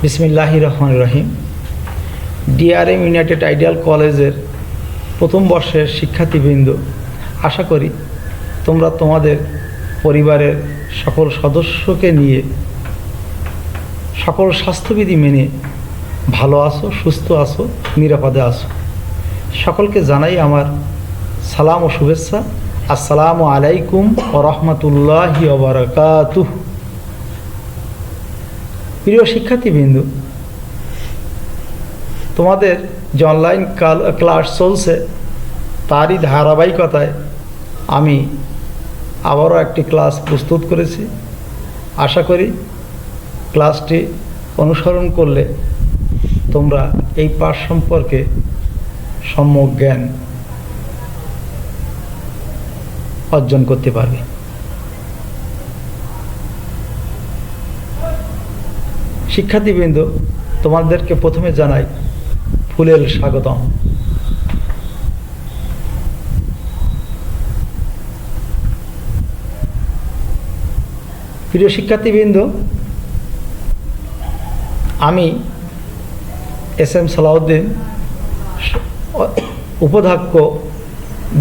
বিসমিল্লাহির রহমানির রহিম। DRM United ideal কলেজের প্রথম বর্ষের শিক্ষার্থীবৃন্দ, আশা করি তোমরা তোমাদের পরিবারের সকল সদস্যকে নিয়ে সকল স্বাস্থ্যবিধি মেনে ভালো আছো, সুস্থ আছো, নিরাপদে আছো। সকলকে জানাই আমার সালাম ও শুভেচ্ছা। আসসালামু আলাইকুম ওয়া রাহমাতুল্লাহি ওয়া বারাকাতুহু। প্রিয় শিক্ষার্থীবৃন্দ, তোমাদের যে অনলাইন ক্লাস চলছে তারই ধারাবাহিকতায় আমি আবারও একটি ক্লাস প্রস্তুত করেছি। আশা করি ক্লাসটি অনুসরণ করলে তোমরা এই পাঠ সম্পর্কে সম্যক জ্ঞান অর্জন করতে পারবে। শিক্ষার্থীবৃন্দ, তোমাদেরকে প্রথমে জানাই ফুলেল স্বাগতম। প্রিয় শিক্ষার্থীবৃন্দ, আমি এস.এম. সালাউদ্দিন, উপাধ্যক্ষ,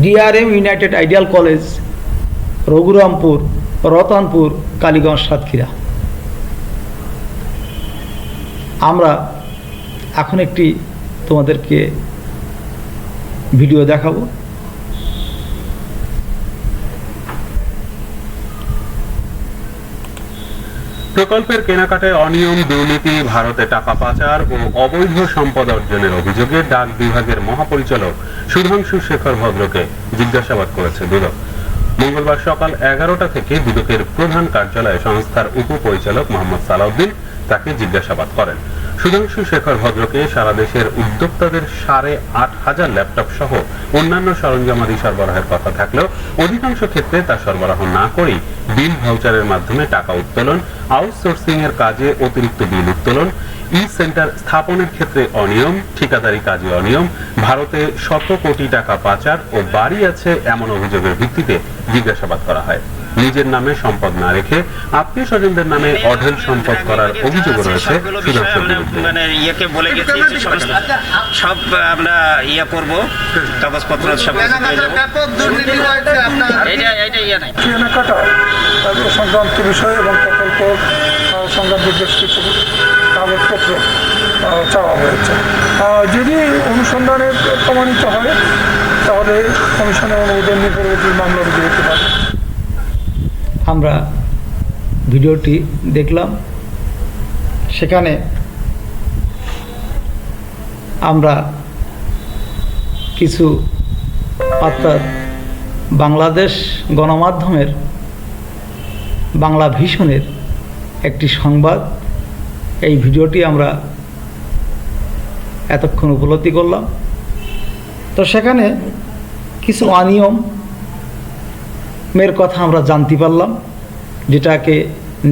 DRM United ideal college, Raghurampur, Ratanpur, Kaliganj, Satkhira. আমরা এখন একটি তোমাদেরকে ভিডিও দেখাবো। প্রকল্পের কেনাকাটায় অনিয়ম, দুর্নীতি, ভারতে টাকা পাচার ও অবৈধ সম্পদ অর্জনের অভিযোগে ডাক বিভাগের মহাপরিচালক সুধাংশু শেখর ভদ্রকে জিজ্ঞাসাবাদ করেছে দুদক। মঙ্গলবার সকাল 11টা থেকে দুদকের প্রধান কার্যালয়ে সংস্থার উপপরিচালক মোহাম্মদ সালাউদ্দিন তাকে জিজ্ঞাসাবাদ করেন। সুধাংশু শেখর ভদ্রকে সারা দেশের উদ্যোক্তাদের 8,500 ল্যাপটপ সহ অন্যান্য সরঞ্জামাদি সরবরাহের কথা থাকলেও অধিকাংশ ক্ষেত্রে তা সরবরাহ না করেই বিল ভাউচারের মাধ্যমে টাকা উত্তোলন, আউটসোর্সিং এর কাজে অতিরিক্ত বিল উত্তোলন, ই সেন্টার স্থাপনের ক্ষেত্রে অনিয়ম, ঠিকাদারি কাজে অনিয়ম, ভারতে শত কোটি টাকা পাচার ও বাড়ি আছে এমন অভিযোগের ভিত্তিতে জিজ্ঞাসাবাদ করা হয়। নিজের নামে সম্পদ না রেখে আত্মীয় স্বজনদের নামে অঢেল সম্পদ করার অভিযোগ রয়েছে সুধাংশুর বিরুদ্ধে। সব আমরা করব, কাগজপত্র সব কেনাকাটা সংক্রান্ত বিষয় এবং প্রকল্প সংক্রান্ত বেশ কিছু কাগজপত্র চাওয়া হয়েছে। যদি অনুসন্ধানে প্রমাণিত হয় তাহলে কমিশনের অনুমোদন নিয়ে পরবর্তী মামলা রুজু হতে পারে। আমরা ভিডিওটি দেখলাম। সেখানে আমরা কিছু অর্থাৎ বাংলাদেশ গণমাধ্যমের বাংলা ভিশনের একটি সংবাদ, এই ভিডিওটি আমরা এতক্ষণ উপলব্ধি করলাম। তো সেখানে কিছু অনিয়মের কথা আমরা জানতে পারলাম, যেটাকে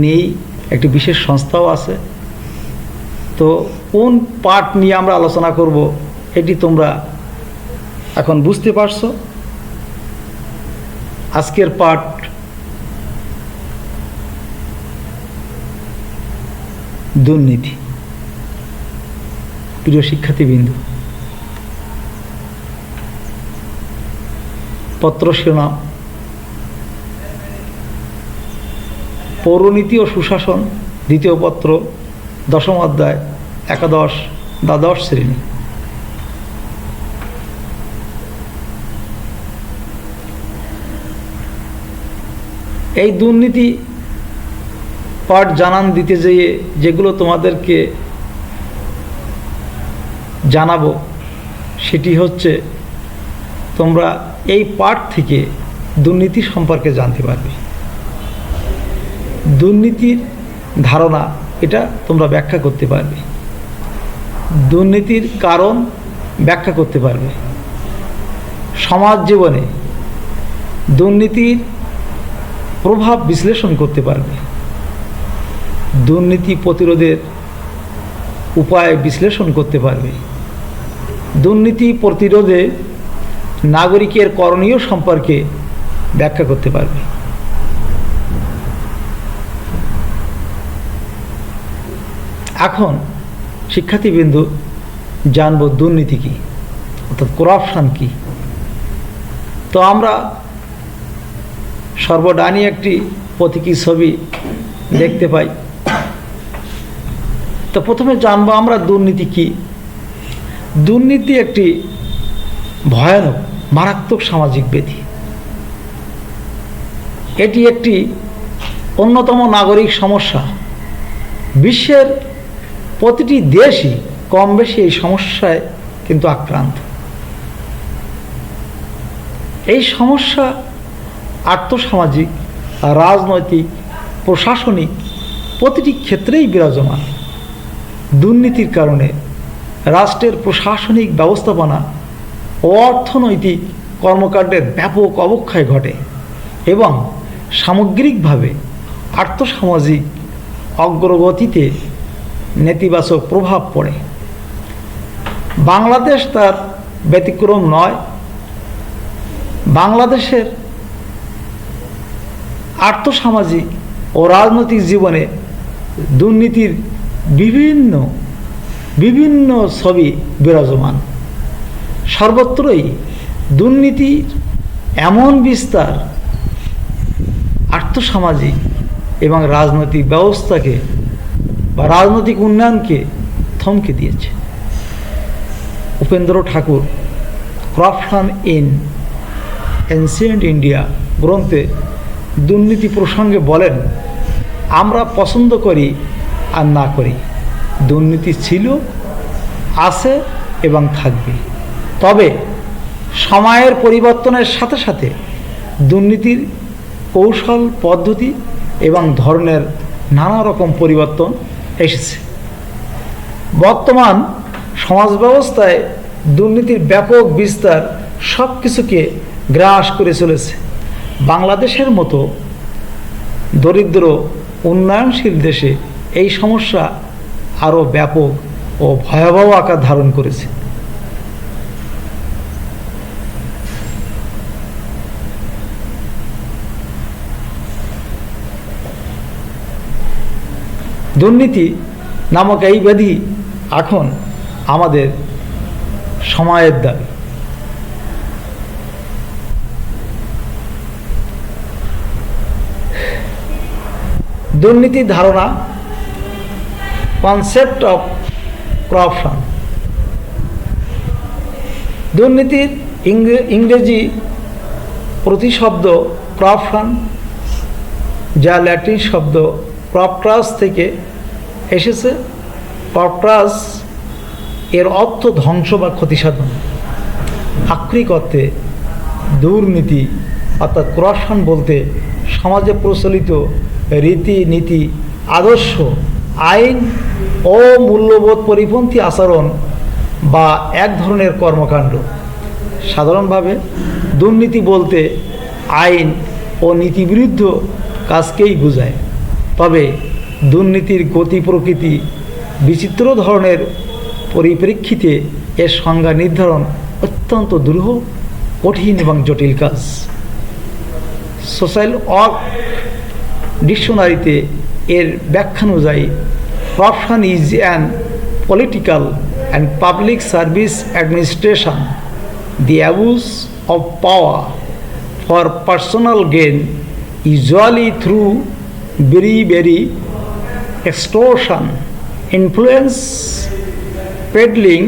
নিয়েই একটি বিশেষ সংস্থাও আছে। তো কোন পার্ট নিয়ে আমরা আলোচনা করব এটি তোমরা এখন বুঝতে পারছো। আজকের পার্ট দুর্নীতি। প্রিয় শিক্ষার্থীবৃন্দ, পত্র শিরোনাম: পৌরনীতি ও সুশাসন, দ্বিতীয় পত্র, 10ম অধ্যায়, একাদশ দ্বাদশ শ্রেণী। এই দুর্নীতি পাঠ জানান দিতে যেয়ে যেগুলো তোমাদেরকে জানাবো সেটি হচ্ছে, তোমরা এই পাঠ থেকে দুর্নীতি সম্পর্কে জানতে পারবে। দুর্নীতির ধারণা এটা তোমরা ব্যাখ্যা করতে পারবে, দুর্নীতির কারণ ব্যাখ্যা করতে পারবে, সমাজ জীবনে দুর্নীতির প্রভাব বিশ্লেষণ করতে পারবে, দুর্নীতি প্রতিরোধের উপায় বিশ্লেষণ করতে পারবে, দুর্নীতি প্রতিরোধে নাগরিকের করণীয় সম্পর্কে ব্যাখ্যা করতে পারবে। এখন শিক্ষার্থীবৃন্দু জানব দুর্নীতি কী, অর্থাৎ করাপশন কী। তো আমরা সর্বডানি একটি প্রতীকী ছবি দেখতে পাই। তো প্রথমে জানবো আমরা দুর্নীতি কী। দুর্নীতি একটি ভয়ানক মারাত্মক সামাজিক ব্যাধি। এটি একটি অন্যতম নাগরিক সমস্যা। বিশ্বের প্রতিটি দেশই কম বেশি এই সমস্যায় কিন্তু আক্রান্ত। এই সমস্যা আর্থসামাজিক, রাজনৈতিক, প্রশাসনিক প্রতিটি ক্ষেত্রেই বিরাজমান। দুর্নীতির কারণে রাষ্ট্রের প্রশাসনিক ব্যবস্থাপনা ও অর্থনৈতিক কর্মকাণ্ডের ব্যাপক অবক্ষয় ঘটে এবং সামগ্রিকভাবে আর্থসামাজিক অগ্রগতিতে নেতিবাচক প্রভাব পড়ে। বাংলাদেশ তার ব্যতিক্রম নয়। বাংলাদেশের আর্থসামাজিক ও রাজনৈতিক জীবনে দুর্নীতির বিভিন্ন ছবি বিরাজমান। সর্বত্রই দুর্নীতির এমন বিস্তার আর্থসামাজিক এবং রাজনৈতিক ব্যবস্থাকে বা রাজনৈতিক উন্নয়নকে থমকে দিয়েছে। উপেন্দ্র ঠাকুর করাপশন ইন এনসিয়েন্ট ইন্ডিয়া গ্রন্থে দুর্নীতি প্রসঙ্গে বলেন, আমরা পছন্দ করি আর না করি, দুর্নীতি ছিল, আছে এবং থাকবে। তবে সময়ের পরিবর্তনের সাথে সাথে দুর্নীতির কৌশল, পদ্ধতি এবং ধরনের নানা রকম পরিবর্তন এসেছে। বর্তমান সমাজ ব্যবস্থায় দুর্নীতির ব্যাপক বিস্তার সব কিছুকে গ্রাস করে চলেছে। বাংলাদেশের মতো দরিদ্র উন্নয়নশীল দেশে এই সমস্যা আরও ব্যাপক ও ভয়াবহ আকার ধারণ করেছে। দুর্নীতি নামক এই ব্যাধি এখন আমাদের সময়ের দাবি। দুর্নীতির ধারণা, কনসেপ্ট অফ করাপশন। দুর্নীতির ইংরেজি প্রতিশব্দ করাপশন, যা ল্যাটিন শব্দ করাপটাস থেকে এসেছে। করাপটাস এর অর্থ ধ্বংস বা ক্ষতিসাধন। আক্ষরিক অর্থে দুর্নীতি অর্থাৎ করাপশন বলতে সমাজে প্রচলিত রীতিনীতি, আদর্শ, আইন ও মূল্যবোধ পরিপন্থী আচরণ বা এক ধরনের কর্মকাণ্ড। সাধারণভাবে দুর্নীতি বলতে আইন ও নীতিবিরুদ্ধ কাজকেই বোঝায়। তবে দুর্নীতির গতি প্রকৃতি বিচিত্র ধরনের পরিপ্রেক্ষিতে এর সংজ্ঞা নির্ধারণ অত্যন্ত দুরূহ, কঠিন এবং জটিল কাজ। সোশ্যাল ওয়ার্ক ডিকশনারিতে এর ব্যাখ্যা অনুযায়ী corruption is an political and public service administration, the abuse of power for personal gain, usually through bribery, extortion, influence, peddling,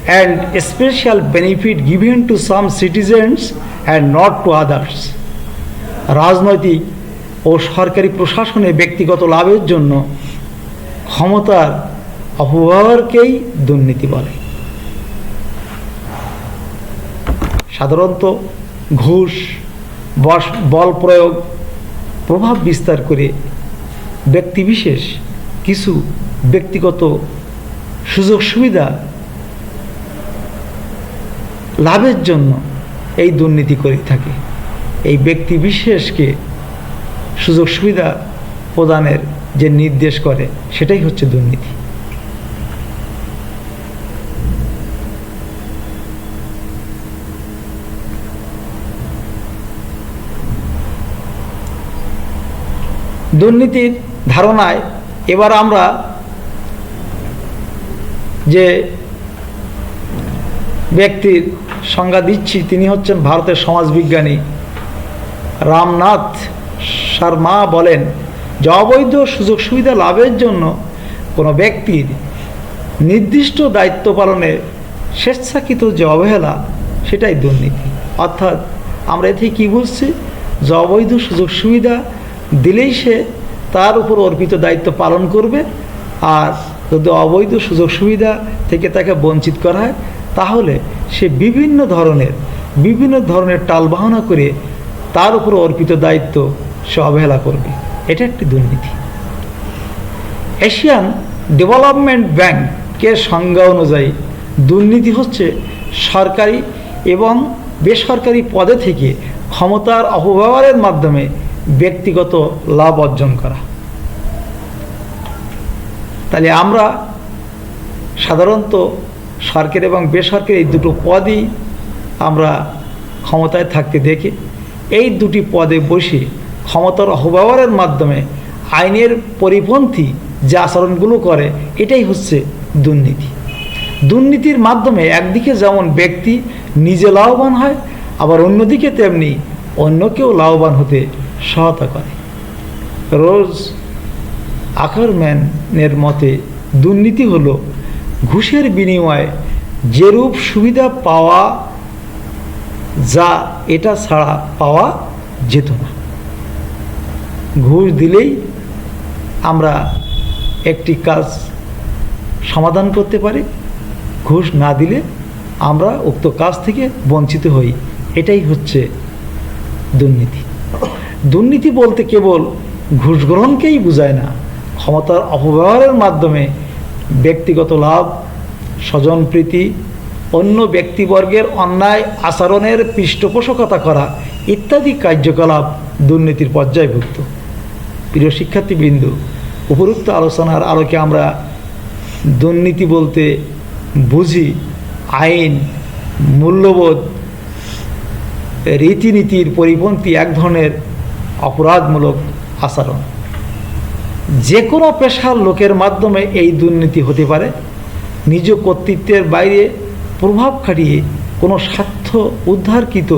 and special benefit given to some citizens and not to others. রাজনৈতিক ও সরকারি প্রশাসনে ব্যক্তিগত লাভের জন্য ক্ষমতার অপব্যবহারকেই দুর্নীতি বলে। সাধারণত ঘুষ, বল প্রয়োগ, প্রভাব বিস্তার করে ব্যক্তিবিশেষ কিছু ব্যক্তিগত সুযোগ সুবিধা লাভের জন্য এই দুর্নীতি করে থাকে। এই ব্যক্তিবিশেষকে সুযোগ সুবিধা প্রদানের যে নির্দেশ করে সেটাই হচ্ছে দুর্নীতি। দুর্নীতির ধারণায় এবার আমরা যে ব্যক্তির সংজ্ঞা দিচ্ছি, তিনি হচ্ছেন ভারতের সমাজবিজ্ঞানী রামনাথ শর্মা। বলেন যে অবৈধ সুযোগ সুবিধা লাভের জন্য কোনো ব্যক্তির নির্দিষ্ট দায়িত্ব পালনে স্বেচ্ছাকৃত যে অবহেলা, সেটাই দুর্নীতি। অর্থাৎ আমরা এতে কী বুঝছি, যে অবৈধ সুযোগ সুবিধা দিলেই সে তার উপর অর্পিত দায়িত্ব পালন করবে, আর যদি অবৈধ সুযোগ সুবিধা থেকে তাকে বঞ্চিত করা হয়, তাহলে সে বিভিন্ন ধরনের টালবাহানা করে তার উপর অর্পিত দায়িত্ব সে অবহেলা করবে। এটা একটি দুর্নীতি। এশিয়ান ডেভেলপমেন্ট ব্যাংকের সংজ্ঞা অনুযায়ী দুর্নীতি হচ্ছে সরকারি এবং বেসরকারি পদে থেকে ক্ষমতার অপব্যবহারের মাধ্যমে ব্যক্তিগত লাভ অর্জন করা। তাহলে আমরা সাধারণত সরকারি এবং বেসরকারি এই দুটো পদই আমরা ক্ষমতায় থাকতে দেখি। এই দুটি পদে বসে ক্ষমতার অপব্যবহারের মাধ্যমে আইনের পরিপন্থী যে আচরণগুলো করে, এটাই হচ্ছে দুর্নীতি। দুর্নীতির মাধ্যমে একদিকে যেমন ব্যক্তি নিজে লাভবান হয়, আবার অন্যদিকে তেমনি অন্যকেও লাভবান হতে সহায়তা করে। রোজ আকারম্যানের মতে দুর্নীতি হলো ঘুষের বিনিময়ে যেরূপ সুবিধা পাওয়া যা এটা ছাড়া পাওয়া যেত না। ঘুষ দিলেই আমরা একটি কাজ সমাধান করতে পারি, ঘুষ না দিলে আমরা উক্ত কাজ থেকে বঞ্চিত হই। এটাই হচ্ছে দুর্নীতি। দুর্নীতি বলতে কেবল ঘুষ গ্রহণকেই বোঝায় না, ক্ষমতার অপব্যবহারের মাধ্যমে ব্যক্তিগত লাভ, স্বজনপ্রীতি, অন্য ব্যক্তিবর্গের অন্যায় আচরণের পৃষ্ঠপোষকতা করা ইত্যাদি কার্যকলাপ দুর্নীতির পর্যায়ভুক্ত। প্রিয় শিক্ষার্থীবৃন্দ, উপরোক্ত আলোচনার আলোকে আমরা দুর্নীতি বলতে বুঝি আইন, মূল্যবোধ, রীতিনীতির পরিপন্থী এক ধরনের অপরাধমূলক আচরণ। যে কোনো পেশার লোকের মাধ্যমে এই দুর্নীতি হতে পারে। নিজ কর্তৃত্বের বাইরে প্রভাব খাটিয়ে কোনো স্বার্থ উদ্ধারকৃত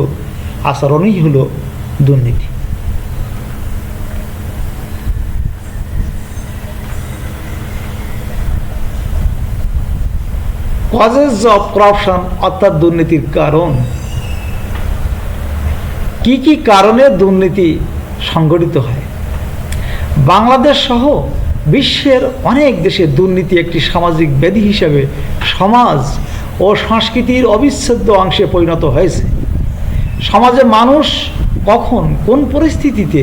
আচরণই হলো দুর্নীতি। কজেস অফ করাপশন অর্থাৎ দুর্নীতির কারণ। কি কি কারণে দুর্নীতি সংঘটিত হয়? বাংলাদেশ সহ বিশ্বের অনেক দেশে দুর্নীতি একটি সামাজিক ব্যাধি হিসেবে সমাজ ও সংস্কৃতির অবিচ্ছেদ্য অংশে পরিণত হয়েছে। সমাজে মানুষ কখন কোন পরিস্থিতিতে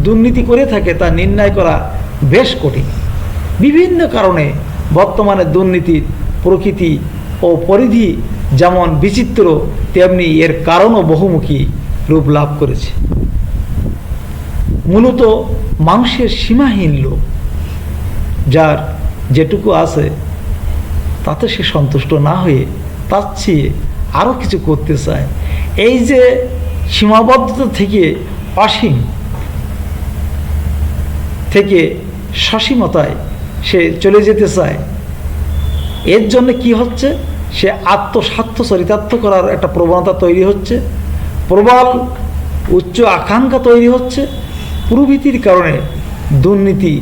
দুর্নীতি করে থাকে তা নির্ণয় করা বেশ কঠিন। বিভিন্ন কারণে বর্তমানে দুর্নীতির প্রকৃতি ও পরিধি যেমন বিচিত্র, তেমনি এর কারণও বহুমুখী রূপ লাভ করেছে। মূলত মানুষের সীমাহীন লোভ, যার যেটুকু আছে তাতে সে সন্তুষ্ট না হয়ে তার চেয়ে আরও কিছু করতে চায়। এই যে সীমাবদ্ধতা থেকে অসীম থেকে সসীমতায় সে চলে যেতে চায়, এর জন্য কি হচ্ছে, সে আত্মস্বার্থ চরিতার্থ করার একটা প্রবণতা তৈরি হচ্ছে, প্রবল উচ্চ আকাঙ্ক্ষা তৈরি হচ্ছে। প্রভৃতির কারণে দুর্নীতি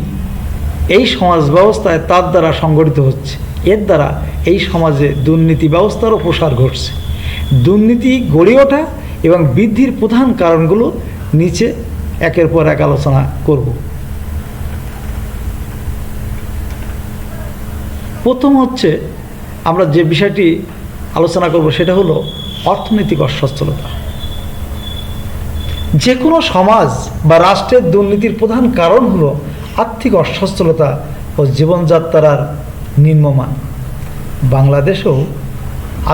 এই সমাজ ব্যবস্থায় তার দ্বারা সংগঠিত হচ্ছে। এর দ্বারা এই সমাজে দুর্নীতি ব্যবস্থারও প্রসার ঘটছে। দুর্নীতি গড়ে ওঠা এবং বৃদ্ধির প্রধান কারণগুলো নিচে একের পর এক আলোচনা করব। প্রথম হচ্ছে, আমরা যে বিষয়টি আলোচনা করব সেটা হলো অর্থনৈতিক অসচ্ছলতা। যে কোনো সমাজ বা রাষ্ট্রের দুর্নীতির প্রধান কারণ হলো আর্থিক অসচ্ছলতা ও জীবনযাত্রার নিম্নমান। বাংলাদেশেও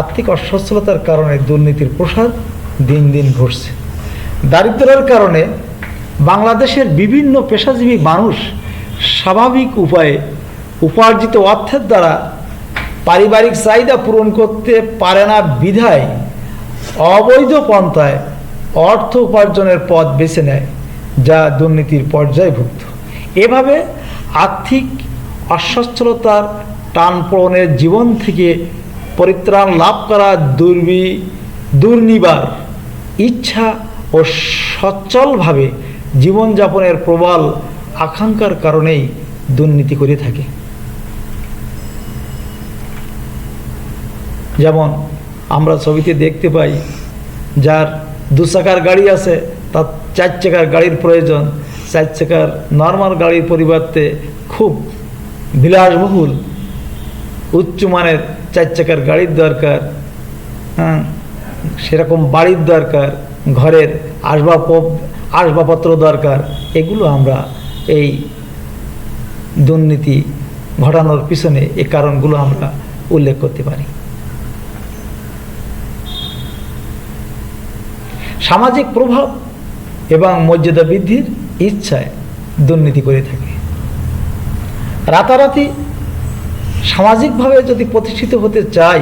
আর্থিক অসচ্ছলতার কারণে দুর্নীতির প্রসার দিন দিন ঘটছে। দারিদ্র্যের কারণে বাংলাদেশের বিভিন্ন পেশাজীবী মানুষ স্বাভাবিক উপায়ে উপার্জিত অর্থের দ্বারা পারিবারিক চাহিদা পূরণ করতে পারে না বিধায় অবৈধ পন্থায় অর্থ উপার্জনের পথ বেছে নেয়, যা দুর্নীতির পর্যায়ভুক্ত। এভাবে আর্থিক অসচ্ছলতার টানপড়নের জীবন থেকে পরিত্রাণ লাভ করা দুর্নিবার ইচ্ছা ও সচ্ছলভাবে জীবনযাপনের প্রবল আকাঙ্ক্ষার কারণেই দুর্নীতি করে থাকে। যেমন আমরা ছবিতে দেখতে পাই, যার 2 চাকার গাড়ি আছে তার 4 চাকার গাড়ির প্রয়োজন, 4 চাকার নর্মাল গাড়ির পরিবর্তে খুব বিলাসবহুল উচ্চমানের 4 চাকার গাড়ির দরকার, হ্যাঁ, সেরকম বাড়ির দরকার, ঘরের আসবাবপত্র দরকার। এগুলো আমরা এই দুর্নীতি ঘটানোর পিছনে এই কারণগুলো আমরা উল্লেখ করতে পারি। সামাজিক প্রভাব এবং মর্যাদা বৃদ্ধির ইচ্ছায় দুর্নীতি করে থাকে। রাতারাতি সামাজিকভাবে যদি প্রতিষ্ঠিত হতে চাই,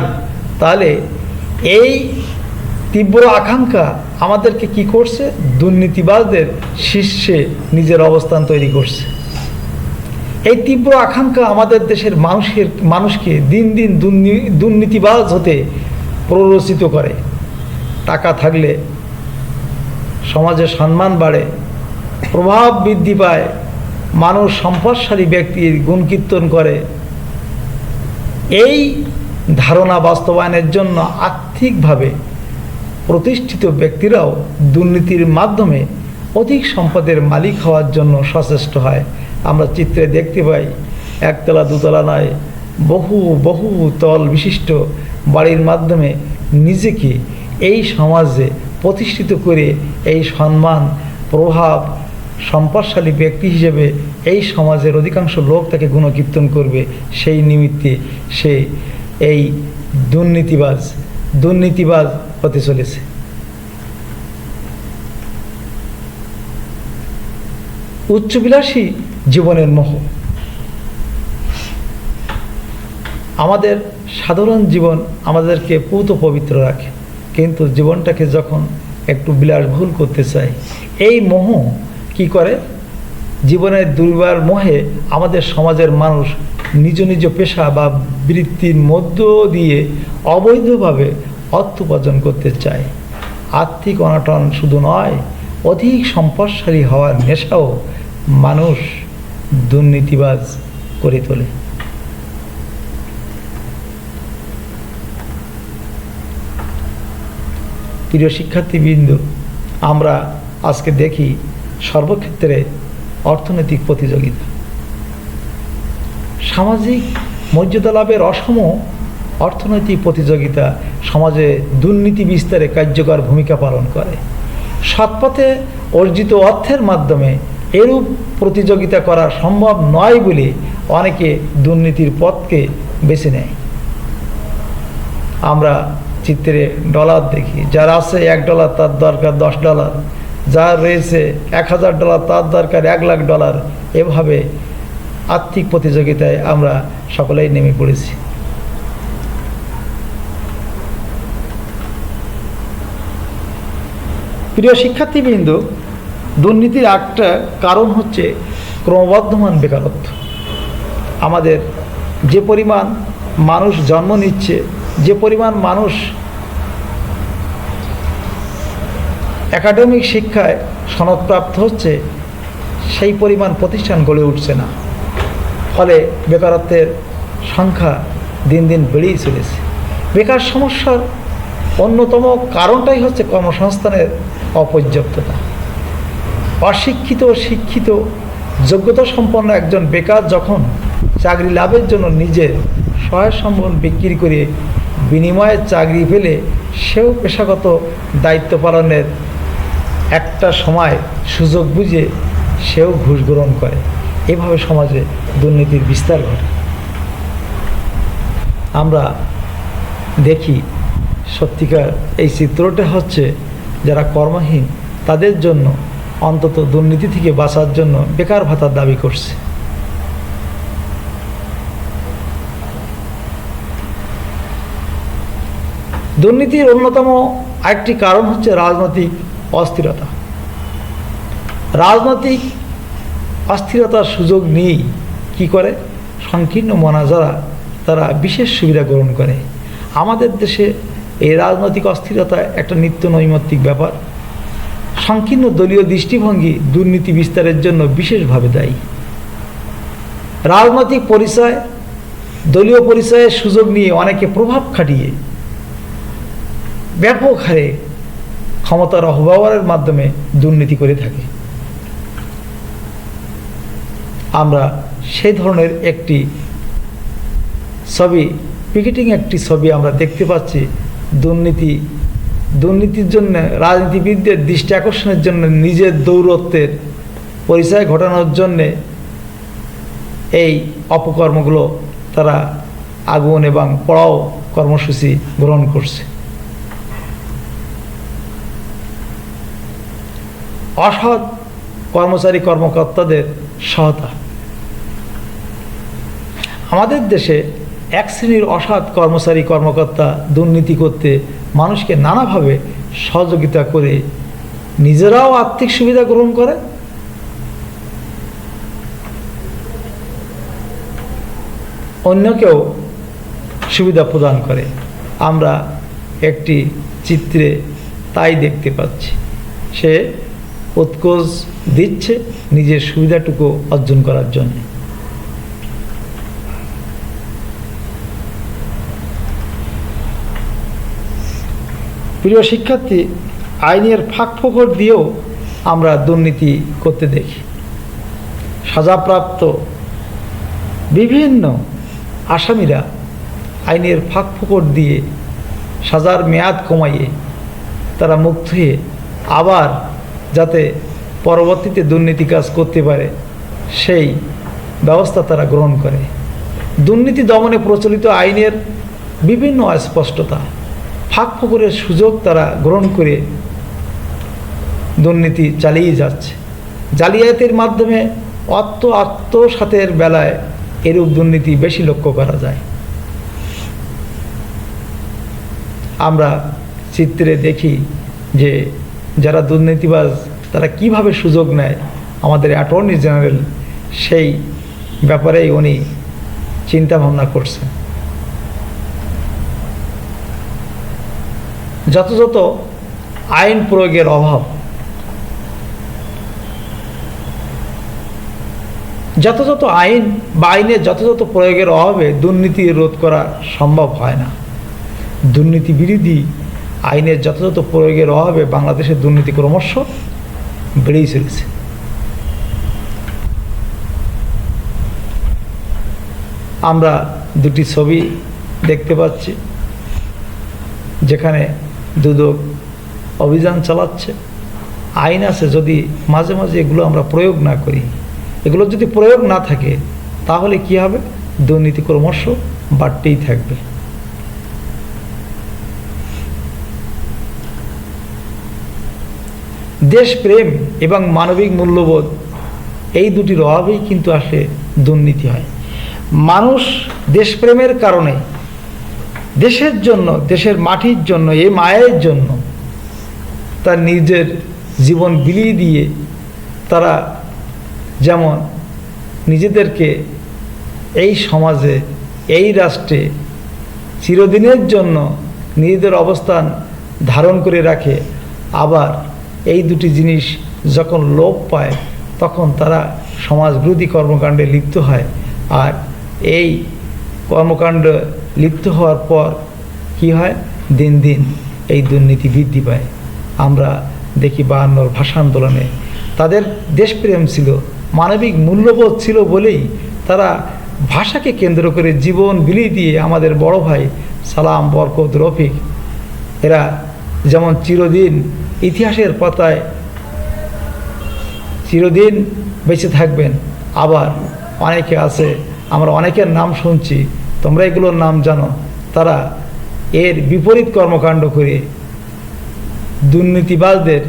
তাহলে এই তীব্র আকাঙ্ক্ষা আমাদেরকে কি করছে? দুর্নীতিবাজদের শীর্ষে নিজের অবস্থান তৈরি করছে। এই তীব্র আকাঙ্ক্ষা আমাদের দেশের মানুষকে দিন দিন দুর্নীতিবাজ হতে প্ররোচিত করে। টাকা থাকলে সমাজে সম্মান বাড়ে, প্রভাব বৃদ্ধি পায়, মানুষ সম্পদশালী ব্যক্তির গুণকীর্তন করে। এই ধারণা বাস্তবায়নের জন্য আর্থিকভাবে প্রতিষ্ঠিত ব্যক্তিরাও দুর্নীতির মাধ্যমে অধিক সম্পদের মালিক হওয়ার জন্য সচেষ্ট হয়। আমরা চিত্রে দেখতে পাই, একতলা দুতলা নয়, বহু তল বিশিষ্ট বাড়ির মাধ্যমে নিজেকে এই সমাজে প্রতিষ্ঠিত করে এই সম্মান, প্রভাব, সম্পদশালী ব্যক্তি হিসেবে এই সমাজের অধিকাংশ লোক তাকে গুণকীর্তন করবে। সেই নিমিত্তে সে এই দুর্নীতিবাজ হতে চলেছে। উচ্চবিলাসী জীবনের মোহ। আমাদের সাধারণ জীবন আমাদেরকে পূত পবিত্র রাখে, কিন্তু জীবনটাকে যখন একটু বিলাসবহুল করতে চাই, এই মোহ কি করে? জীবনের দুর্বার মোহে আমাদের সমাজের মানুষ নিজ নিজ পেশা বা বৃত্তির মধ্য দিয়ে অবৈধভাবে অর্থ উপার্জন করতে চায়। আর্থিক অনটন শুধু নয়, অধিক সম্পদশালী হওয়ার নেশাও মানুষ দুর্নীতিবাজ করে তোলে। প্রিয় শিক্ষার্থীবৃন্দ, আমরা আজকে দেখি সর্বক্ষেত্রে অর্থনৈতিক প্রতিযোগিতা, সামাজিক মর্যাদা লাভের অসম অর্থনৈতিক প্রতিযোগিতা সমাজে দুর্নীতি বিস্তারে কার্যকর ভূমিকা পালন করে। সৎপথে অর্জিত অর্থের মাধ্যমে এরূপ প্রতিযোগিতা করা সম্ভব নয় বলে অনেকে দুর্নীতির পথকে বেছে নেয়। আমরা চিত্রে ডলার দেখি, যার আছে $1 তার দরকার $10, যার রয়েছে $1000 তার দরকার $1,00,000। এভাবে আর্থিক প্রতিযোগিতায় আমরা সকলেই নেমে পড়েছি। প্রিয় শিক্ষার্থীবৃন্দ, দুর্নীতির একটা কারণ হচ্ছে ক্রমবর্ধমান বেকারত্ব। আমাদের যে পরিমাণ মানুষ জন্ম নিচ্ছে, যে পরিমাণ মানুষ একাডেমিক শিক্ষায় সনদপ্রাপ্ত হচ্ছে, সেই পরিমাণ প্রতিষ্ঠান গড়ে উঠছে না। ফলে বেকারত্বের সংখ্যা দিন দিন বেড়েই চলেছে। বেকার সমস্যার অন্যতম কারণটাই হচ্ছে কর্মসংস্থানের অপর্যাপ্ততা। অশিক্ষিত শিক্ষিত যোগ্যতা সম্পন্ন একজন বেকার যখন চাকরি লাভের জন্য নিজের সহায় সম্পদ বিক্রি করে বিনিময়ে চাকরি পেলে, সেও পেশাগত দায়িত্ব পালনের একটা সময় সুযোগ বুঝে সেও ঘুষ গ্রহণ করে। এভাবে সমাজে দুর্নীতির বিস্তার ঘটে। আমরা দেখি সত্যিকার এই চিত্রটা হচ্ছে যারা কর্মহীন তাদের জন্য অন্তত দুর্নীতি থেকে বাঁচার জন্য বেকার ভাতার দাবি করছে। দুর্নীতির অন্যতম একটি কারণ হচ্ছে রাজনৈতিক অস্থিরতা। রাজনৈতিক অস্থিরতার সুযোগ নিয়েই কী করে? সংকীর্ণ মনা যারা তারা বিশেষ সুবিধা গ্রহণ করে। আমাদের দেশে এই রাজনৈতিক অস্থিরতা একটা নিত্য নৈমিত্তিক ব্যাপার। সংকীর্ণ দলীয় দৃষ্টিভঙ্গি দুর্নীতি বিস্তারের জন্য বিশেষভাবে দায়ী। রাজনৈতিক পরিচয়, দলীয় পরিচয়ের সুযোগ নিয়ে অনেকে প্রভাব খাটিয়ে ব্যাপক হারে ক্ষমতার অপব্যবহারের মাধ্যমে দুর্নীতি করে থাকে। আমরা সেই ধরনের একটি ছবি, পিকেটিং একটি ছবি আমরা দেখতে পাচ্ছি। দুর্নীতির জন্য রাজনীতিবিদদের দৃষ্টি আকর্ষণের জন্য, নিজের দৌরত্বের পরিচয় ঘটানোর জন্যে এই অপকর্মগুলো তারা আগুন এবং পড়াও কর্মসূচি গ্রহণ করছে। অসৎ কর্মচারী কর্মকর্তাদের সহায়তা। আমাদের দেশে এক শ্রেণীর অসৎ কর্মচারী কর্মকর্তা দুর্নীতি করতে মানুষকে নানাভাবে সহযোগিতা করে নিজেরাও আর্থিক সুবিধা গ্রহণ করে, অন্যকেও সুবিধা প্রদান করে। আমরা একটি চিত্রে তাই দেখতে পাচ্ছি। সে উৎকোচ দিচ্ছে নিজের সুবিধাটুকু অর্জন করার জন্য। প্রিয় শিক্ষার্থী, আইনের ফাঁকফোকর দিয়েও আমরা দুর্নীতি করতে দেখি। সাজাপ্রাপ্ত বিভিন্ন আসামিরা আইনের ফাঁকফোকর দিয়ে সাজার মেয়াদ কমাইয়ে তারা মুক্ত হয়ে আবার যাতে পরবর্তীতে দুর্নীতি কাজ করতে পারে সেই ব্যবস্থা তারা গ্রহণ করে। দুর্নীতি দমনে প্রচলিত আইনের বিভিন্ন অস্পষ্টতা, ফাঁকফোকরের সুযোগ তারা গ্রহণ করে দুর্নীতি চালিয়ে যাচ্ছে। জালিয়াতির মাধ্যমে আত্মসাতের বেলায় এরূপ দুর্নীতি বেশি লক্ষ্য করা যায়। আমরা চিত্রে দেখি যে যারা দুর্নীতিবাজ তারা কিভাবে সুযোগ নেয়। আমাদের অ্যাটর্নি জেনারেল সেই ব্যাপারেই উনি চিন্তা ভাবনা করছেন। যথাযথ আইন প্রয়োগের অভাব, যথাযথ আইন বা আইনের যথাযথ প্রয়োগের অভাবে দুর্নীতি রোধ করা সম্ভব হয় না। দুর্নীতি বিরোধী আইনের যথাযথ প্রয়োগের অভাবে বাংলাদেশের দুর্নীতি ক্রমশ বেড়েই চলেছে। আমরা দুটি ছবি দেখতে পাচ্ছি যেখানে দুদক অভিযান চালাচ্ছে। আইন আছে, যদি মাঝে মাঝে এগুলো আমরা প্রয়োগ না করি, এগুলো যদি প্রয়োগ না থাকে তাহলে কি হবে? দুর্নীতি ক্রমশ বাড়তেই থাকবে। দেশপ্রেম এবং মানবিক মূল্যবোধ এই দুটির অভাবেই কিন্তু আসলে দুর্নীতি হয়। মানুষ দেশপ্রেমের কারণে, দেশের জন্য, দেশের মাটির জন্য, এই মায়ের জন্য তার নিজের জীবন বিলিয়ে দিয়ে তারা যেমন নিজেদেরকে এই সমাজে, এই রাষ্ট্রে চিরদিনের জন্য নিজেদের অবস্থান ধারণ করে রাখে, আবার এই দুটি জিনিস যখন লোপ পায় তখন তারা সমাজবিরোধী কর্মকাণ্ডে লিপ্ত হয়। আর এই কর্মকাণ্ড লিপ্ত হওয়ার পর কি হয়? দিন দিন এই দুর্নীতি বৃদ্ধি পায়। আমরা দেখি 52 ভাষা আন্দোলনে তাদের দেশপ্রেম ছিল, মানবিক মূল্যবোধ ছিল বলেই তারা ভাষাকে কেন্দ্র করে জীবন বিলিয়ে দিয়ে আমাদের বড় ভাই সালাম, বরকত, রফিক এরা যেমন চিরদিন ইতিহাসের পাতায় চিরদিন বেঁচে থাকবেন। আবার অনেকে আছে, আমরা অনেকের নাম শুনছি, তোমরা এগুলোর নাম জানো, তারা এর বিপরীত কর্মকাণ্ড করে দুর্নীতিবাজদের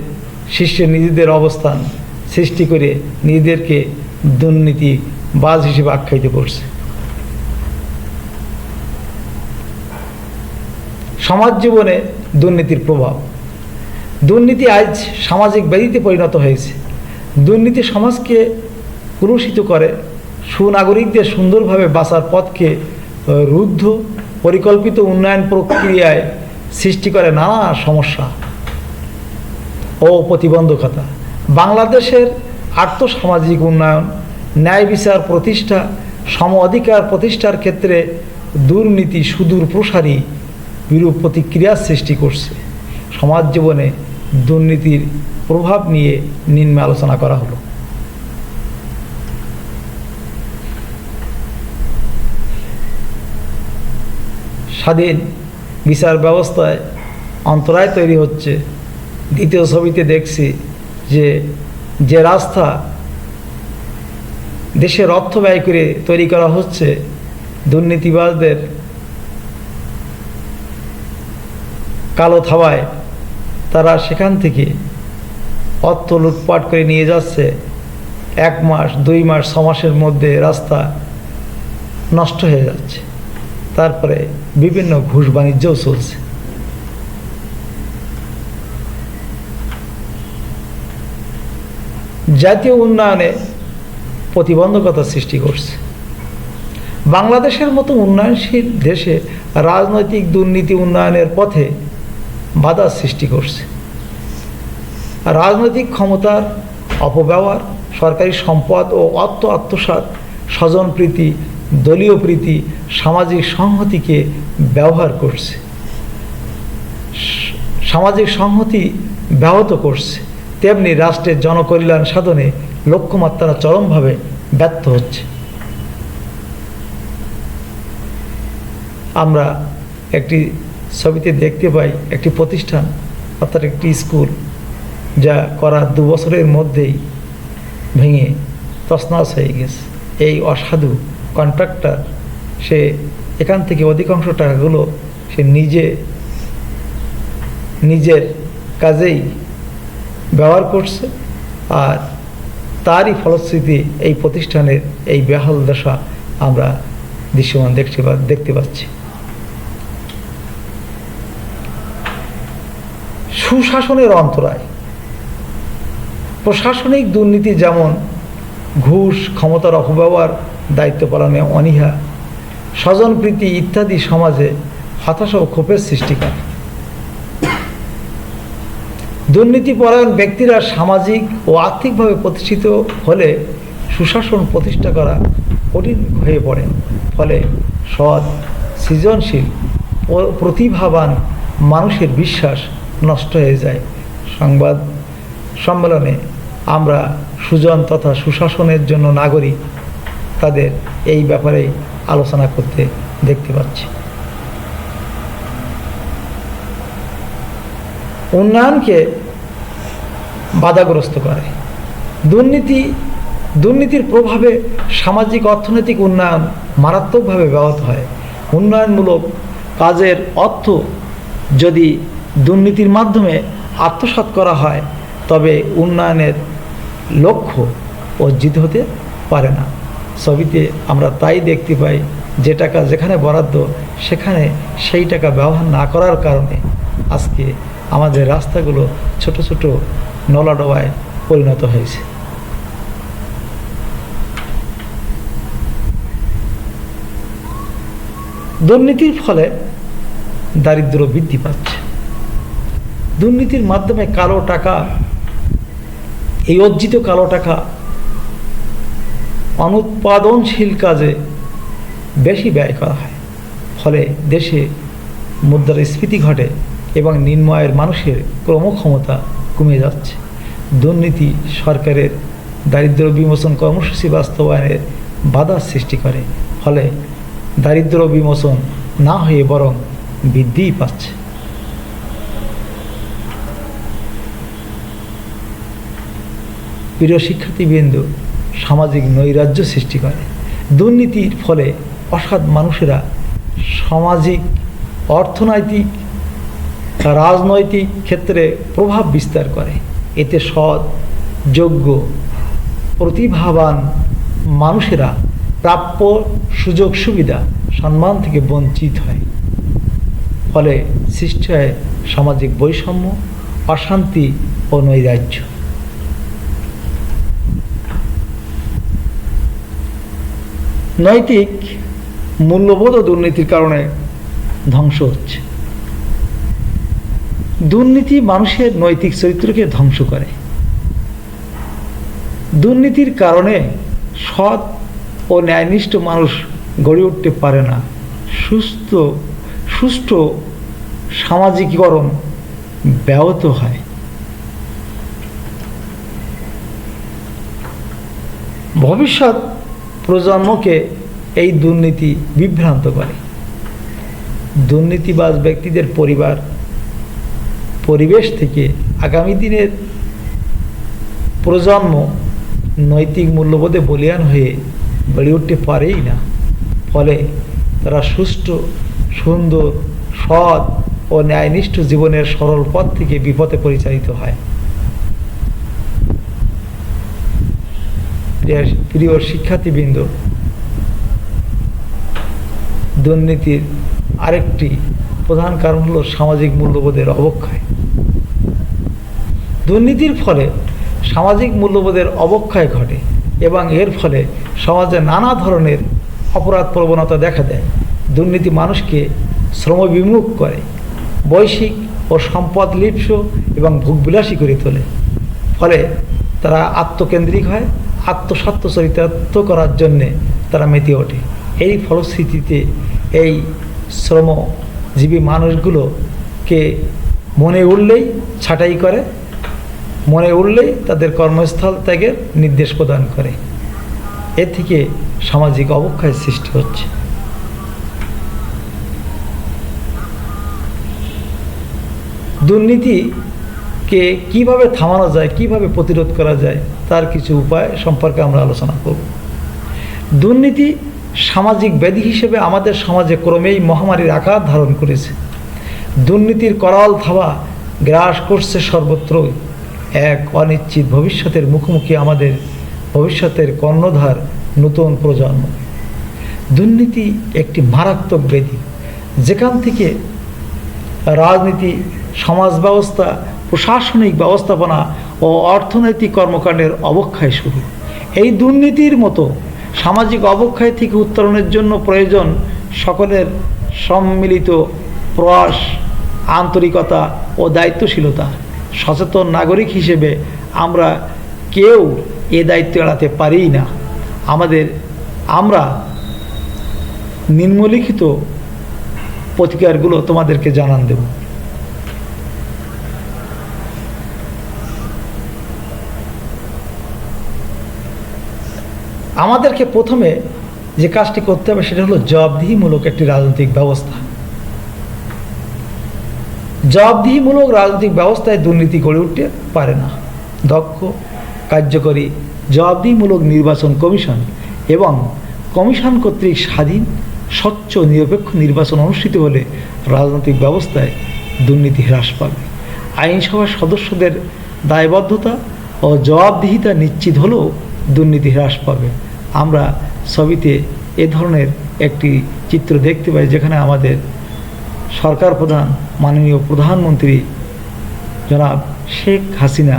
শীর্ষে নিজেদের অবস্থান সৃষ্টি করে নিজেদেরকে দুর্নীতিবাজ হিসেবে আখ্যায়িত করছে। সমাজ জীবনে দুর্নীতির প্রভাব। দুর্নীতি আজ সামাজিক ব্যাধিতে পরিণত হয়েছে। দুর্নীতি সমাজকে কলুষিত করে, সুনাগরিকদের সুন্দরভাবে বাঁচার পথকে রুদ্ধ পরিকল্পিত উন্নয়ন প্রক্রিয়ায় সৃষ্টি করে নানা সমস্যা ও প্রতিবন্ধকতা। বাংলাদেশের আর্থসামাজিক উন্নয়ন, ন্যায় বিচার প্রতিষ্ঠা, সম অধিকার প্রতিষ্ঠার ক্ষেত্রে দুর্নীতি সুদূর প্রসারী বিরূপ প্রতিক্রিয়ার সৃষ্টি করছে। সমাজ জীবনে দুর্নীতির প্রভাব নিয়ে নিম্নে আলোচনা করা হলো। স্বাধীন বিচার ব্যবস্থায় অন্তরায় তৈরি হচ্ছে। দ্বিতীয় ছবিতে দেখছি যে রাস্তা দেশের অর্থ ব্যয় করে তৈরি করা হচ্ছে, দুর্নীতিবাজদের কালো থাবায় তারা সেখান থেকে অর্থ লুটপাট করে নিয়ে যাচ্ছে। 1 মাস 2 মাস 6 মাসের মধ্যে রাস্তা নষ্ট হয়ে যাচ্ছে। তারপরে বিভিন্ন ঘুষ বাণিজ্যও চলছে। জাতীয় উন্নয়নে প্রতিবন্ধকতা সৃষ্টি করছে। বাংলাদেশের মতো উন্নয়নশীল দেশে রাজনৈতিক দুর্নীতি উন্নয়নের পথে বাধা সৃষ্টি করছে। রাজনৈতিক ক্ষমতার অপব্যবহার, সরকারি সম্পদ ও অর্থ আত্মসাৎ, স্বজনপ্রীতি, দলীয় প্রীতি, সামাজিক সংহতিকে ব্যবহার করছে, সামাজিক সংহতি ব্যাহত করছে। তেমনি রাষ্ট্রের জনকল্যাণ সাধনে লক্ষ্যমাত্রা চরমভাবে ব্যর্থ হচ্ছে। আমরা একটি ছবিতে দেখতে পাই একটি প্রতিষ্ঠান অর্থাৎ একটি স্কুল, যা করার 2 বছরের মধ্যেই ভেঙে তছনছ হয়ে গেছে। এই অসাধু কন্ট্রাক্টর সে এখান থেকে অধিকাংশ টাকাগুলো সে নিজের কাজেই ব্যবহার করছে, আর তারই ফলশ্রুতি এই প্রতিষ্ঠানের এই বেহাল দশা আমরা দৃশ্যমান দেখতে পাচ্ছি। সুশাসনের অন্তরায়, প্রশাসনিক দুর্নীতি যেমন ঘুষ, ক্ষমতার অপব্যবহার, দায়িত্ব পালনে অনীহা, স্বজনপ্রীতি ইত্যাদি সমাজে হতাশা ও ক্ষোভের সৃষ্টি করে। দুর্নীতিপরায়ণ ব্যক্তিরা সামাজিক ও আর্থিকভাবে প্রতিষ্ঠিত হলে সুশাসন প্রতিষ্ঠা করা কঠিন হয়ে পড়ে। ফলে সৎ, সৃজনশীল, প্রতিভাবান মানুষের বিশ্বাস নষ্ট হয়ে যায়। সংবাদ সম্মেলনে আমরা সুজন তথা সুশাসনের জন্য নাগরিক তাদের এই ব্যাপারে আলোচনা করতে দেখতে পাচ্ছি। উন্নয়নকে বাধাগ্রস্ত করে। দুর্নীতির প্রভাবে সামাজিক অর্থনৈতিক উন্নয়ন মারাত্মকভাবে ব্যাহত হয়। উন্নয়নমূলক কাজের অর্থ যদি দুর্নীতির মাধ্যমে আত্মসাৎ করা হয় তবে উন্নয়নের লক্ষ্য অর্জিত হতে পারে না। ছবিতে আমরা তাই দেখতে পাই, যে টাকা যেখানে বরাদ্দ সেখানে সেই টাকা ব্যবহার না করার কারণে আজকে আমাদের রাস্তাগুলো ছোট ছোট নলাডোবায় পরিণত হয়েছে। দুর্নীতির ফলে দারিদ্র বৃদ্ধি পাচ্ছে। দুর্নীতির মাধ্যমে কালো টাকা, এই অর্জিত কালো টাকা অনুৎপাদনশীল কাজে বেশি ব্যয় করা হয়। ফলে দেশে মুদ্রাস্ফীতি ঘটে এবং নিম্ন আয়ের মানুষের কর্মক্ষমতা কমে যাচ্ছে। দুর্নীতি সরকারের দারিদ্র বিমোচন কর্মসূচি বাস্তবায়নের বাধার সৃষ্টি করে। ফলে দারিদ্র বিমোচন না হয়ে বরং বৃদ্ধিই পাচ্ছে। প্রিয় শিক্ষার্থীবৃন্দ, সামাজিক নৈরাজ্য সৃষ্টি করে। দুর্নীতির ফলে অসৎ মানুষেরা সামাজিক, অর্থনৈতিক, রাজনৈতিক ক্ষেত্রে প্রভাব বিস্তার করে। এতে সৎ, যোগ্য, প্রতিভাবান মানুষেরা প্রাপ্য সুযোগ সুবিধা, সম্মান থেকে বঞ্চিত হয়। ফলে সৃষ্টি হয় সামাজিক বৈষম্য, অশান্তি ও নৈরাজ্য। নৈতিক মূল্যবোধ ও দুর্নীতির কারণে ধ্বংস হচ্ছে। দুর্নীতি মানুষের নৈতিক চরিত্রকে ধ্বংস করে। দুর্নীতির কারণে সৎ ও ন্যায়নিষ্ঠ মানুষ গড়ে উঠতে পারে না। সুষ্ঠু সামাজিকীকরণ ব্যাহত হয়। ভবিষ্যৎ প্রজন্মকে এই দুর্নীতি বিভ্রান্ত করে। দুর্নীতিবাজ ব্যক্তিদের পরিবেশ থেকে আগামী দিনের প্রজন্ম নৈতিক মূল্যবোধে বলীয়ান হয়ে বেড়ে উঠতে পারেই না। ফলে তারা সুষ্ঠু, সুন্দর, সৎ ও ন্যায়নিষ্ঠ জীবনের সরল পথ থেকে বিপথে পরিচালিত হয়। প্রিয় শিক্ষার্থীবৃন্দ, দুর্নীতির আরেকটি প্রধান কারণ হলো সামাজিক মূল্যবোধের অবক্ষয়। দুর্নীতির ফলে সামাজিক মূল্যবোধের অবক্ষয় ঘটে এবং এর ফলে সমাজে নানা ধরনের অপরাধ প্রবণতা দেখা দেয়। দুর্নীতি মানুষকে শ্রমবিমুখ করে, বৈশ্বিক ও সম্পদ লিপ্স এবং ভোগবিলাসী করে তোলে। ফলে তারা আত্মকেন্দ্রিক হয়, আত্মস্বার্থ চরিতার্থ করার জন্যে তারা মেতে ওঠে। এই ফলশ্রুতিতে এই শ্রমজীবী মানুষগুলোকে মনে উঠলেই ছাঁটাই করে, মনে উঠলেই তাদের কর্মস্থল ত্যাগের নির্দেশ প্রদান করে। এ থেকে সামাজিক অবক্ষয়ের সৃষ্টি হচ্ছে। দুর্নীতিকে কিভাবে থামানো যায়, কিভাবে প্রতিরোধ করা যায়, তার কিছু উপায় সম্পর্কে আমরা আলোচনা করব। দুর্নীতি সামাজিক ব্যাধি হিসেবে আমাদের সমাজে ক্রমেই মহামারীর আকার ধারণ করেছে। দুর্নীতির করাল থাবা গ্রাস করছে সর্বত্রই। এক অনিশ্চিত ভবিষ্যতের মুখোমুখি আমাদের ভবিষ্যতের কর্ণধার নতুন প্রজন্ম। দুর্নীতি একটি মারাত্মক ব্যাধি, যেখান থেকে রাজনীতি, সমাজ ব্যবস্থা, প্রশাসনিক ব্যবস্থাপনা ও অর্থনৈতিক কর্মকাণ্ডের অবক্ষয় শুরু। এই দুর্নীতির মতো সামাজিক অবক্ষয় থেকে উত্তরণের জন্য প্রয়োজন সকলের সম্মিলিত প্রয়াস, আন্তরিকতা ও দায়িত্বশীলতা। সচেতন নাগরিক হিসেবে আমরা কেউ এ দায়িত্ব এড়াতে পারি না। আমরা নিম্নলিখিত প্রতিকারগুলো তোমাদেরকে জানান দেব। আমাদেরকে প্রথমে যে কাজটি করতে হবে সেটা হলো জবাবদিহিমূলক একটি রাজনৈতিক ব্যবস্থা। জবাবদিহিমূলক রাজনৈতিক ব্যবস্থায় দুর্নীতি গড়ে উঠতে পারে না। দক্ষ, কার্যকরী, জবাবদিহিমূলক নির্বাচন কমিশন এবং কমিশন কর্তৃক স্বাধীন, স্বচ্ছ, নিরপেক্ষ নির্বাচন অনুষ্ঠিত হলে রাজনৈতিক ব্যবস্থায় দুর্নীতি হ্রাস পাবে। আইনসভার সদস্যদের দায়বদ্ধতা ও জবাবদিহিতা নিশ্চিত হলেও দুর্নীতি হ্রাস পাবে। আমরা ছবিতে এ ধরনের একটি চিত্র দেখতে পাই, যেখানে আমাদের সরকার প্রধান মাননীয় প্রধানমন্ত্রী জনাব শেখ হাসিনা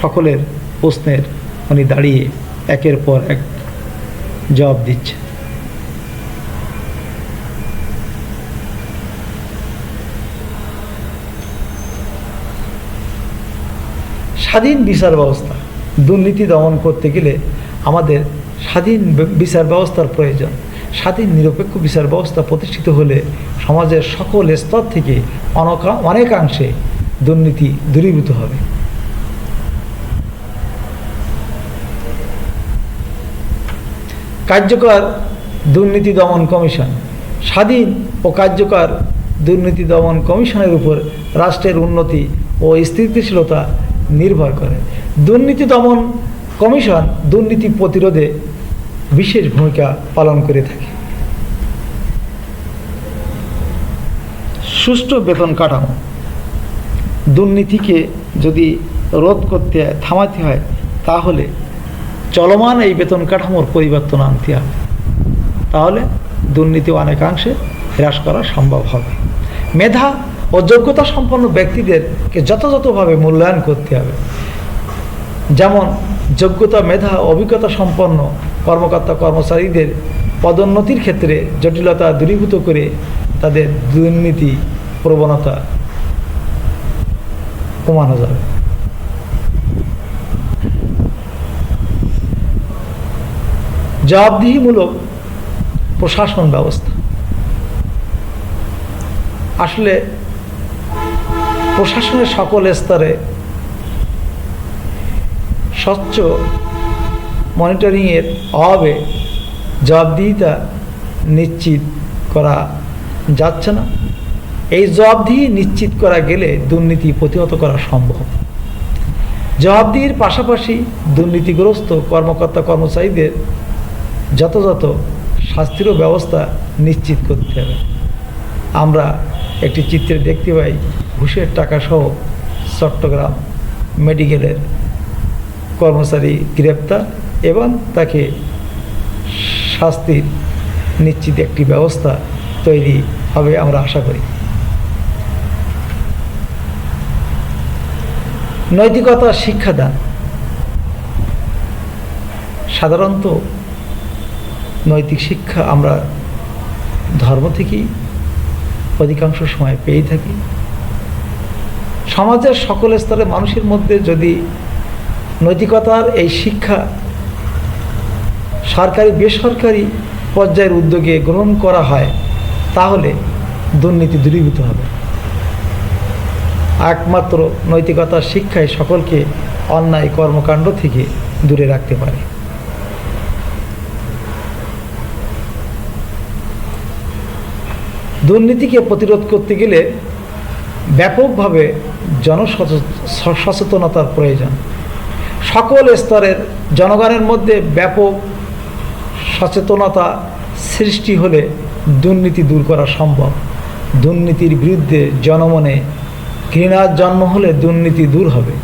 সকলের প্রশ্নের উনি দাঁড়িয়ে একের পর এক জবাব দিচ্ছে। স্বাধীন বিচার ব্যবস্থা। দুর্নীতি দমন করতে গেলে আমাদের স্বাধীন বিচার ব্যবস্থার প্রয়োজন। স্বাধীন নিরপেক্ষ বিচার ব্যবস্থা প্রতিষ্ঠিত হলে সমাজের সকল স্তর থেকে অনেকাংশে দুর্নীতি দূরীভূত হবে। কার্যকর দুর্নীতি দমন কমিশন। স্বাধীন ও কার্যকর দুর্নীতি দমন কমিশনের উপর রাষ্ট্রের উন্নতি ও স্থিতিশীলতা নির্ভর করে। দুর্নীতি দমন কমিশন দুর্নীতি প্রতিরোধে বিশেষ ভূমিকা পালন করে থাকে। সুষ্ঠু বেতন কাঠামো। দুর্নীতিকে যদি রোধ করতে থামাতে হয়, তাহলে চলমান এই বেতন কাঠামোর পরিবর্তন আনতে হবে। তাহলে দুর্নীতি অনেকাংশে হ্রাস করা সম্ভব হবে। মেধা ও যোগ্যতা সম্পন্ন ব্যক্তিদেরকে যথাযথভাবে মূল্যায়ন করতে হবে। যেমন যোগ্যতা, মেধা, অভিজ্ঞতা সম্পন্ন কর্মকর্তা কর্মচারীদের পদোন্নতির ক্ষেত্রে জটিলতা দূরীভূত করে তাদের দুর্নীতি প্রবণতা কমানো যাবে। জবাবদিহিমূলক প্রশাসন ব্যবস্থা। আসলে প্রশাসনের সকল স্তরে স্বচ্ছ মনিটরিংয়ের অভাবে জবাবদিহিতা নিশ্চিত করা যাচ্ছে না। এই জবাবদিহি নিশ্চিত করা গেলে দুর্নীতি প্রতিহত করা সম্ভব। জবাবদিহির পাশাপাশি দুর্নীতিগ্রস্ত কর্মকর্তা কর্মচারীদের যথাযথ শাস্তিরও ব্যবস্থা নিশ্চিত করতে হবে। আমরা একটি চিত্রে দেখতে পাই ঘুষের টাকাসহ চট্টগ্রাম মেডিকেলের কর্মচারী গ্রেপ্তার এবং তাকে শাস্তির নিশ্চিত একটি ব্যবস্থা তৈরি হবে আমরা আশা করি। নৈতিকতা শিক্ষাদান। সাধারণত নৈতিক শিক্ষা আমরা ধর্ম থেকেই অধিকাংশ সময় পেয়ে থাকি। সমাজের সকল স্তরে মানুষের মধ্যে যদি নৈতিকতার এই শিক্ষা সরকারি বেসরকারি পর্যায়ের উদ্যোগে গ্রহণ করা হয় তাহলে দুর্নীতি দূরীভূত হবে। একমাত্র নৈতিকতার শিক্ষায় সকলকে অন্যায় কর্মকাণ্ড থেকে দূরে রাখতে পারে। দুর্নীতিকে প্রতিরোধ করতে গেলে ব্যাপকভাবে জনসচেতনতার প্রয়োজন। সকল স্তরের জনগণের মধ্যে ব্যাপক সচেতনতা সৃষ্টি হলে দুর্নীতি দূর করা সম্ভব। দুর্নীতির বিরুদ্ধে জনমনে ঘৃণার জন্ম হলে দুর্নীতি দূর হবে।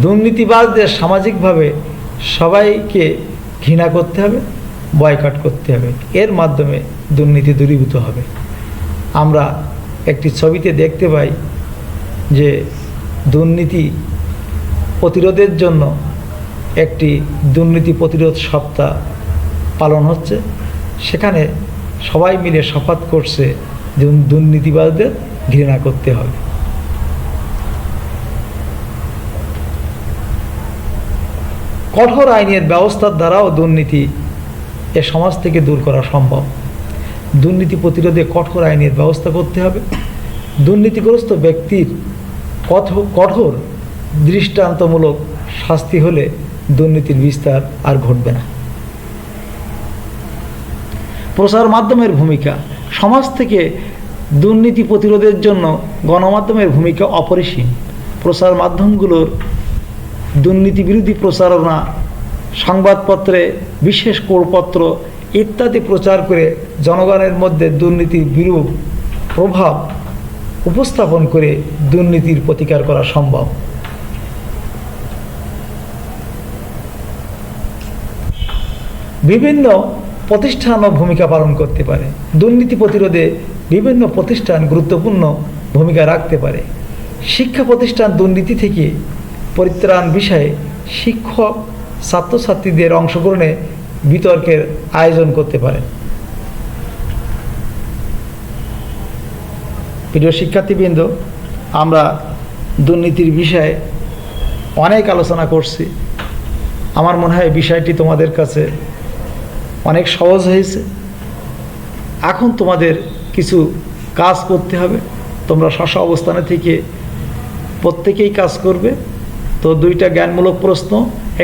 দুর্নীতিবাজদের সামাজিকভাবে সবাইকে ঘৃণা করতে হবে, বয়কট করতে হবে। এর মাধ্যমে দুর্নীতি দূরীভূত হবে। আমরা একটি ছবিতে দেখতে পাই যে দুর্নীতি প্রতিরোধের জন্য একটি দুর্নীতি প্রতিরোধ সপ্তাহ পালন হচ্ছে। সেখানে সবাই মিলে শপথ করছে যে দুর্নীতিবাজদের ঘৃণা করতে হবে। কঠোর আইনের ব্যবস্থার দ্বারাও দুর্নীতি এ সমাজ থেকে দূর করা সম্ভব। দুর্নীতি প্রতিরোধে কঠোর আইনের ব্যবস্থা করতে হবে। দুর্নীতিগ্রস্ত ব্যক্তির কঠোর দৃষ্টান্তমূলক শাস্তি হলে দুর্নীতির বিস্তার আর ঘটবে না। প্রচার মাধ্যমের ভূমিকা। সমাজ থেকে দুর্নীতি প্রতিরোধের জন্য গণমাধ্যমের ভূমিকা অপরিসীম। প্রচার মাধ্যমগুলোর দুর্নীতি বিরোধী প্রচারণা, সংবাদপত্রে বিশেষ করপত্র ইত্যাদি প্রচার করে জনগণের মধ্যে দুর্নীতির বিরূপ প্রভাব উপস্থাপন করে দুর্নীতির প্রতিকার করা সম্ভব। বিভিন্ন প্রতিষ্ঠানও ভূমিকা পালন করতে পারে। দুর্নীতি প্রতিরোধে বিভিন্ন প্রতিষ্ঠান গুরুত্বপূর্ণ ভূমিকা রাখতে পারে। শিক্ষা প্রতিষ্ঠান দুর্নীতি থেকে পরিত্রাণ বিষয়ে শিক্ষক ছাত্রছাত্রীদের অংশগ্রহণে বিতর্কের আয়োজন করতে পারে। প্রিয় শিক্ষার্থীবৃন্দ, আমরা দুর্নীতির বিষয়ে অনেক আলোচনা করছি। আমার মনে হয় বিষয়টি তোমাদের কাছে অনেক সহজ হয়েছে। এখন তোমাদের কিছু কাজ করতে হবে। তোমরা স্ব অবস্থানে থেকে প্রত্যেকেই কাজ করবে। তো দুইটা জ্ঞানমূলক প্রশ্ন,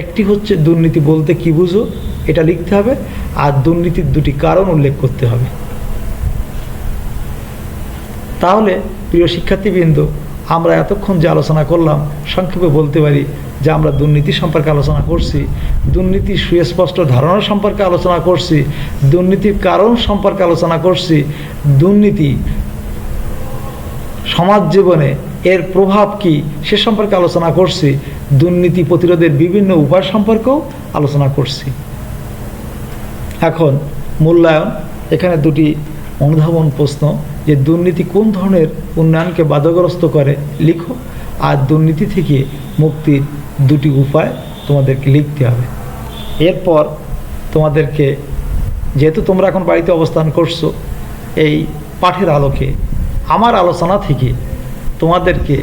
একটি হচ্ছে দুর্নীতি বলতে কি বুঝো, এটা লিখতে হবে। আর দুর্নীতির দুটি কারণ উল্লেখ করতে হবে। তাহলে প্রিয় শিক্ষার্থীবৃন্দ, আমরা এতক্ষণ যে আলোচনা করলাম সংক্ষেপে বলতে পারি যে আমরা দুর্নীতি সম্পর্কে আলোচনা করছি, দুর্নীতির সুস্পষ্ট ধারণা সম্পর্কে আলোচনা করছি, দুর্নীতির কারণ সম্পর্কে আলোচনা করছি, দুর্নীতি সমাজ জীবনে এর প্রভাব কি সে সম্পর্কে আলোচনা করছি, দুর্নীতি প্রতিরোধের বিভিন্ন উপায় সম্পর্কেও আলোচনা করছি। এখন মূল্যায়ন। এখানে দুটি অনুধাবন প্রশ্ন, যে দুর্নীতি কোন ধরনের উন্নয়নকে বাধাগ্রস্ত করে লিখো, আর দুর্নীতি থেকে মুক্তির দুটি উপায় তোমাদেরকে লিখতে হবে। এরপর তোমাদেরকে, যেহেতু তোমরা এখন বাড়িতে অবস্থান করছো, এই পাঠের আলোকে আমার আলোচনা থেকে তোমাদেরকে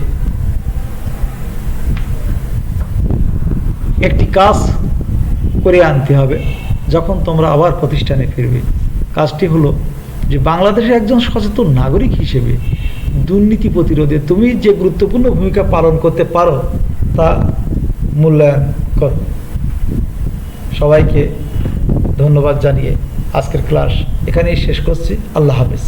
একটি কাজ করে আনতে হবে যখন তোমরা আবার প্রতিষ্ঠানে ফিরবে। কাজটি হলো যে বাংলাদেশের একজন সচেতন নাগরিক হিসেবে দুর্নীতি প্রতিরোধে তুমি যে গুরুত্বপূর্ণ ভূমিকা পালন করতে পারো তা মূল্যায়ন করো। সবাইকে ধন্যবাদ জানিয়ে আজকের ক্লাস এখানেই শেষ করছি। আল্লাহ হাফেজ।